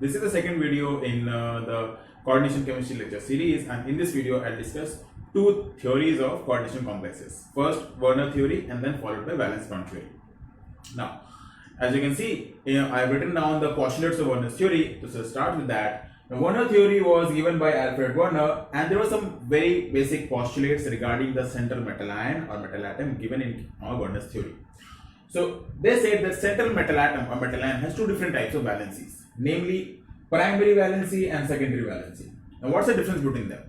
This is the second video in the coordination chemistry lecture series, and in this video I'll discuss two theories of coordination complexes. First, Werner theory, and then followed by valence bond theory. Now, as you can see, I've written down the postulates of Werner's theory. So start with that. The Werner theory was given by Alfred Werner, and there were some very basic postulates regarding the central metal ion or metal atom given in Werner's theory. So they said that central metal atom or metal ion has two different types of valencies, namely primary valency and secondary valency. Now what's the difference between them?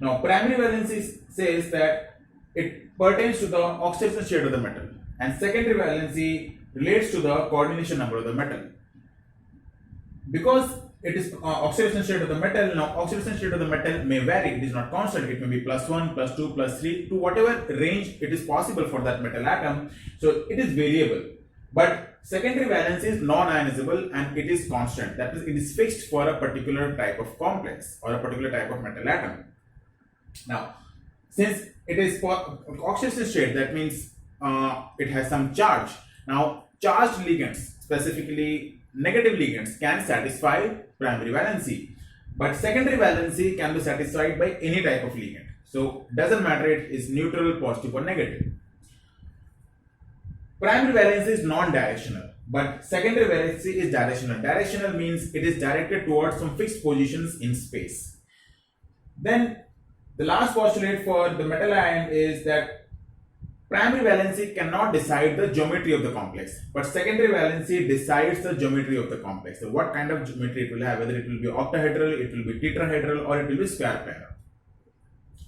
Now primary valency says that it pertains to the oxidation state of the metal, and secondary valency relates to the coordination number of the metal. Because it is oxidation state of the metal, now oxidation state of the metal may vary, it is not constant, it may be +1, +2, +3 to whatever range it is possible for that metal atom, so it is variable. But secondary valence is non-ionizable and it is constant, that is, it is fixed for a particular type of complex or a particular type of metal atom. Now, since it is oxidation state, that means it has some charge. Now, charged ligands, specifically negative ligands, can satisfy primary valency, but secondary valency can be satisfied by any type of ligand. So doesn't matter it is neutral, positive or negative. Primary valency is non-directional, but secondary valency is directional. Directional means it is directed towards some fixed positions in space. Then the last postulate for the metal ion is that primary valency cannot decide the geometry of the complex, but secondary valency decides the geometry of the complex. So what kind of geometry it will have, whether it will be octahedral, it will be tetrahedral, or it will be square planar.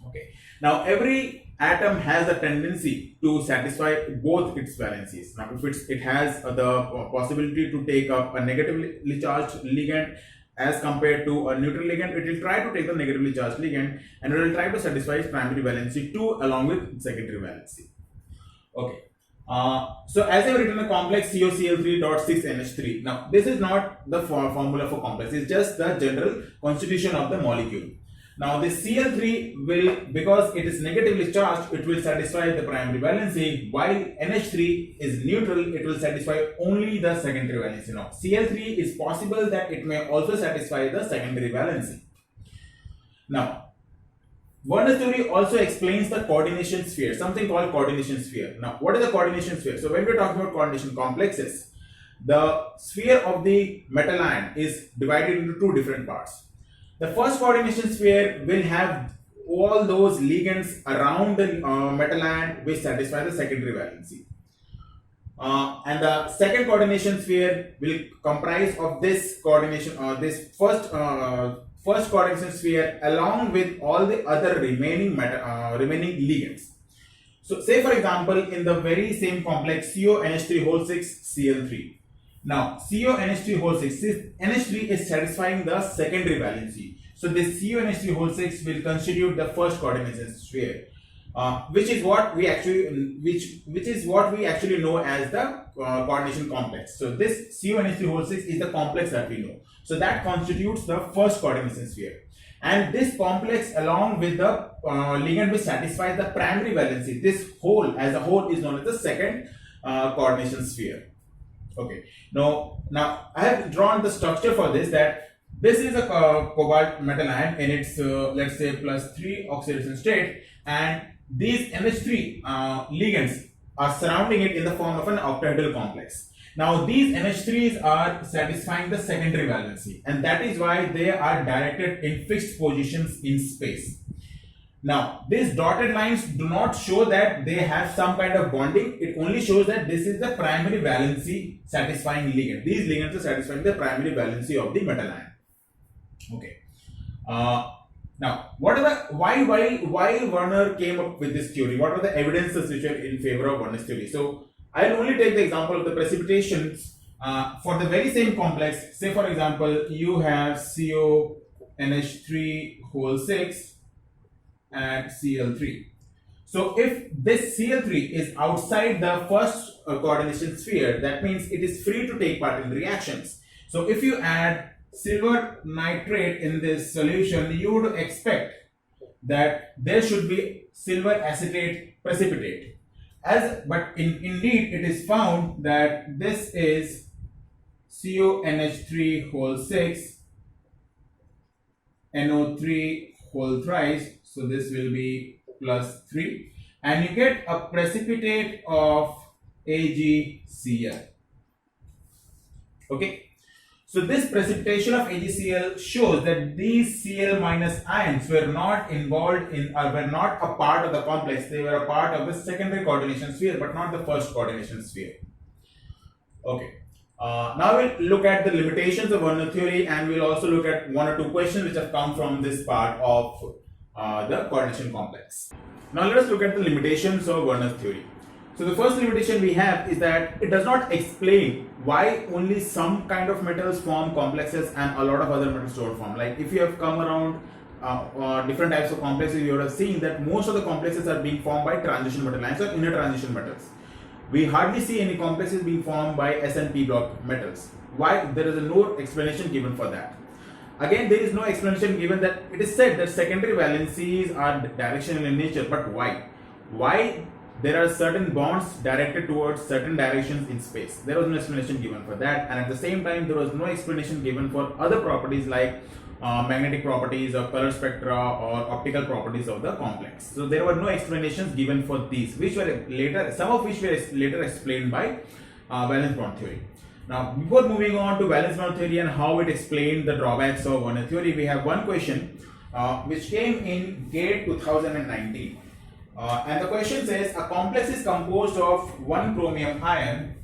Okay. Now every atom has a tendency to satisfy both its valencies. Now if it has the possibility to take up a negatively charged ligand as compared to a neutral ligand, it will try to take the negatively charged ligand and it will try to satisfy its primary valency too along with secondary valency. Okay. So as I've written a complex COCl3.6NH3. Now this is not the formula for complex, it's just the general constitution of the molecule. Now this Cl3 will, because it is negatively charged, it will satisfy the primary valency, while NH3 is neutral, it will satisfy only the secondary valency. Now Cl3 is possible that it may also satisfy the secondary valency. Now Werner theory also explains the coordination sphere, something called coordination sphere. Now, what is the coordination sphere? So, when we are talking about coordination complexes, the sphere of the metal ion is divided into two different parts. The first coordination sphere will have all those ligands around the metal ion which satisfy the secondary valency. And the second coordination sphere will comprise of this coordination, this first coordination sphere along with all the other remaining ligands. So say for example in the very same complex CONH3 Cl3. Now CONH3 NH3 is satisfying the secondary valency. So this CONH3 will constitute the first coordination sphere, which is what we actually know as the coordination complex. So this CONH3 is the complex that we know. So that constitutes the first coordination sphere, and this complex along with the ligand which satisfies the primary valency, this whole as a whole is known as the second coordination sphere. Okay. Now I have drawn the structure for this, that this is a cobalt metal ion in its let's say +3 oxidation state, and these NH3 ligands are surrounding it in the form of an octahedral complex. Now these NH3s are satisfying the secondary valency, and that is why they are directed in fixed positions in space. Now these dotted lines do not show that they have some kind of bonding, it only shows that this is the primary valency satisfying ligand. These ligands are satisfying the primary valency of the metal ion. Okay. Now, what are the why Werner came up with this theory? What are the evidences which are in favor of Werner's theory? So I'll only take the example of the precipitations for the very same complex. Say for example, you have CONH3 and Cl3. So if this Cl3 is outside the first coordination sphere, that means it is free to take part in the reactions. So if you add silver nitrate in this solution, you would expect that there should be silver acetate precipitate. But indeed it is found that this is CONH3 NO3 whole thrice. So this will be plus 3. And you get a precipitate of AgCl. Okay. So this precipitation of AgCl shows that these Cl minus ions were not involved in or were not a part of the complex. They were a part of the secondary coordination sphere but not the first coordination sphere. Okay. Now we'll look at the limitations of Werner theory, and we'll also look at one or two questions which have come from this part of the coordination complex. Now let us look at the limitations of Werner's theory. So the first limitation we have is that it does not explain why only some kind of metals form complexes and a lot of other metals don't form. Like if you have come around different types of complexes, you would have seen that most of the complexes are being formed by transition metal ions or inner transition metals. We hardly see any complexes being formed by S and P block metals. Why? There is no explanation given for that. Again, there is no explanation given that it is said that secondary valencies are directional in nature, but why? Why there are certain bonds directed towards certain directions in space? There was no explanation given for that, and at the same time, there was no explanation given for other properties like magnetic properties or color spectra or optical properties of the complex. So there were no explanations given for these, which were later, some of which were later explained by valence bond theory. Now, before moving on to valence bond theory and how it explained the drawbacks of Werner theory, we have one question which came in GATE 2019. And the question says a complex is composed of one chromium ion.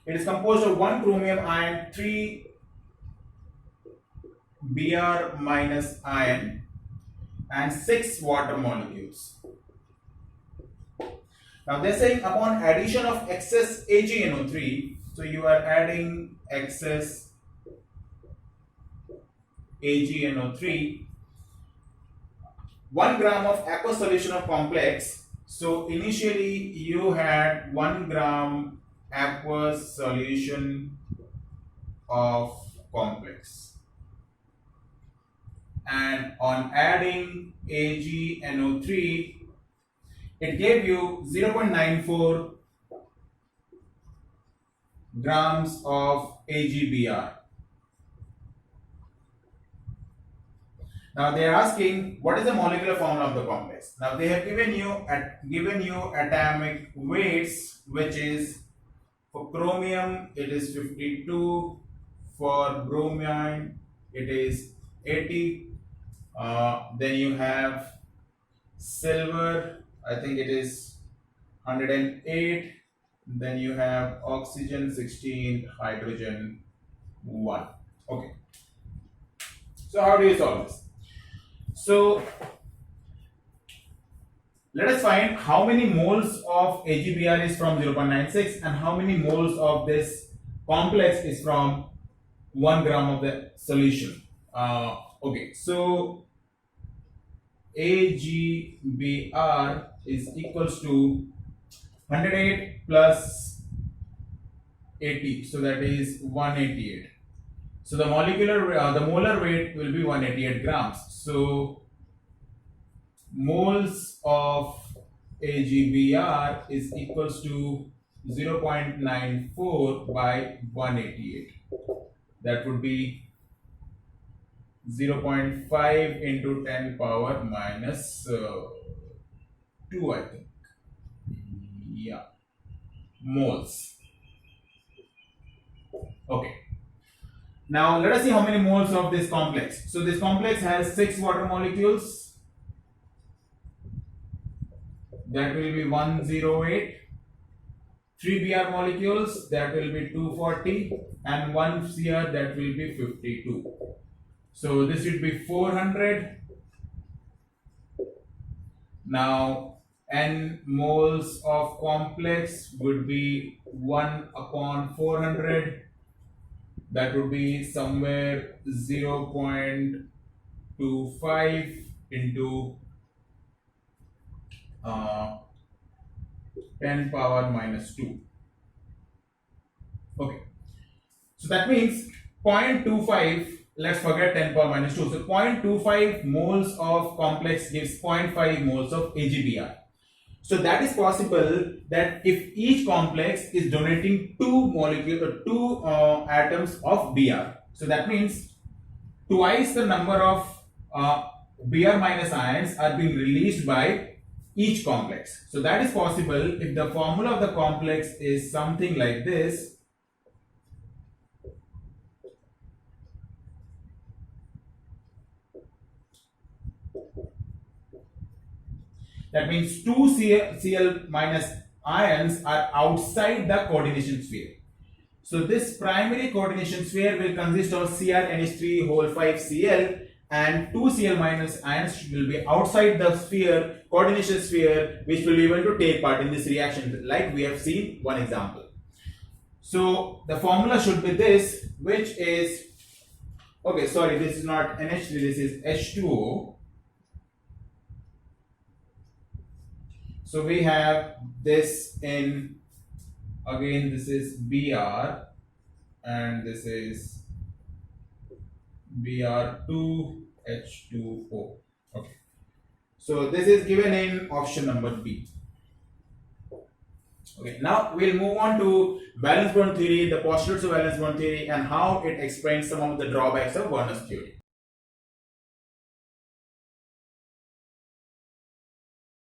It is composed of one chromium ion, 3 Br minus ion, and 6 water molecules. Now they are saying upon addition of excess AgNO3, so you are adding excess AgNO3, 1 gram of aqueous solution of complex. So initially you had 1 gram aqueous solution of complex, and on adding AgNO3 it gave you 0.94 grams of AgBr. Now they are asking what is the molecular formula of the complex. Now they have given you atomic weights, which is for chromium it is 52, for bromine it is 80, then you have silver, I think it is 108, then you have oxygen 16, hydrogen 1. Okay. So how do you solve this? So let us find how many moles of AgBr is from 0.96 and how many moles of this complex is from 1 gram of the solution. Okay, so AgBr is equals to 108 plus 80, so that is 188. So the molar weight will be 188 grams. So moles of AgBr is equals to 0.94 by 188. That would be 0.5 into 10 power minus 2, I think. Yeah, moles. Okay. Now let us see how many moles of this complex. So this complex has 6 water molecules. That will be 108. 3 Br molecules, that will be 240, and 1 Cr, that will be 52. So this would be 400. Now n moles of complex would be 1 upon 400. That would be somewhere 0.25 into 10 power minus 2. Okay. So that means 0.25, let's forget 10 power minus 2. So 0.25 moles of complex gives 0.5 moles of AgBr. So that is possible that if each complex is donating two atoms of Br. So that means twice the number of Br minus ions are being released by each complex. So that is possible if the formula of the complex is something like this. That means two Cl minus ions are outside the coordination sphere. So this primary coordination sphere will consist of CrNH3 whole 5 Cl, and 2 Cl minus ions will be outside the sphere, coordination sphere, which will be able to take part in this reaction, like we have seen one example. So the formula should be this, which is, okay, sorry, this is not NH3, this is H2O. So we have this in, again this is Br and this is Br2H2O. Okay. So this is given in option number B. Okay, now we'll move on to valence bond theory, the postulates of valence bond theory, and how it explains some of the drawbacks of Werner's theory.